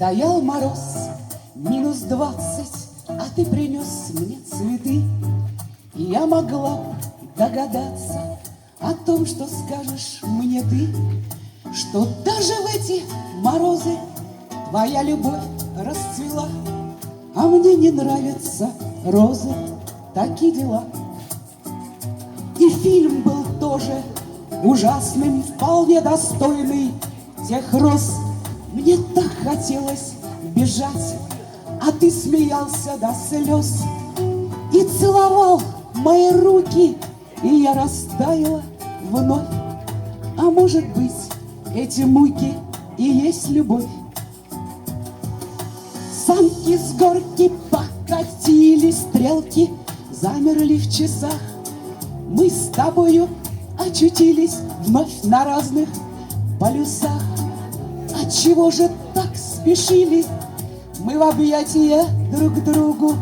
Стоял мороз, -20, а ты принес мне цветы. И я могла б догадаться о том, что скажешь мне ты, что даже в эти морозы твоя любовь расцвела, а мне не нравятся розы, такие дела. И фильм был тоже ужасным, вполне достойный тех роз. Мне так хотелось бежать, а ты смеялся до слез и целовал мои руки, и я растаяла вновь. А может быть, эти муки и есть любовь. Санки с горки покатились, стрелки замерли в часах. Мы с тобою очутились вновь на разных полюсах. Отчего же так спешили мы в объятия друг к другу?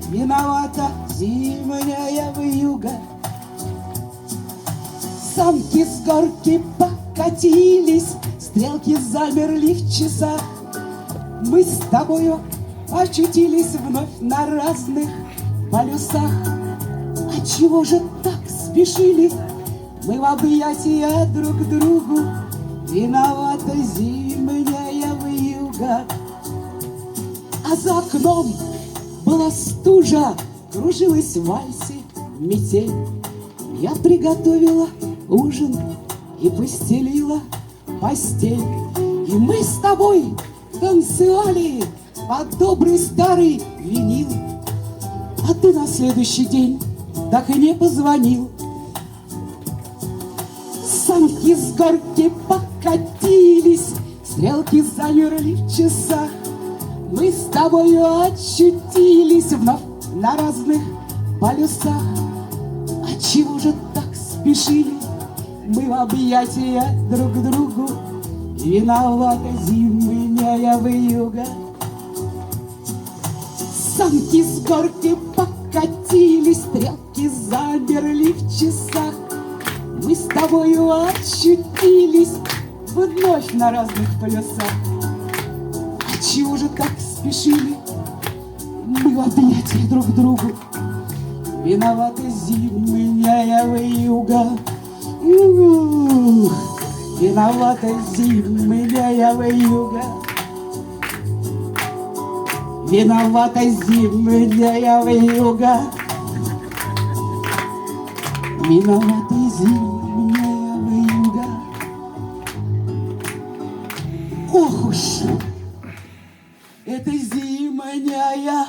Виновата зимняя вьюга. Санки с горки покатились, стрелки замерли в часах. Мы с тобою очутились вновь на разных полюсах. Отчего же так спешили мы в объятия друг к другу? Виновата зимняя вьюга. А за окном была стужа, кружилась в вальсе метель. Я приготовила ужин и постелила постель. И мы с тобой танцевали под добрый старый винил. А ты на следующий день так и не позвонил. Санки с горки покатились, стрелки замерли в часах. Мы с тобою очутились вновь на разных полюсах. Отчего же так спешили мы в объятия друг к другу? Виновата зимняя вьюга. Санки с горки покатились, стрелки замерли в часах. Мы с тобою очутились вновь на разных полюсах. Отчего же так спешили мы в объятия друг к другу? Виновата зимняя вьюга. Виновата зимняя вьюга. Виновата зимняя вьюга. Виновата зимняя вьюга. Ох уж эта зимняя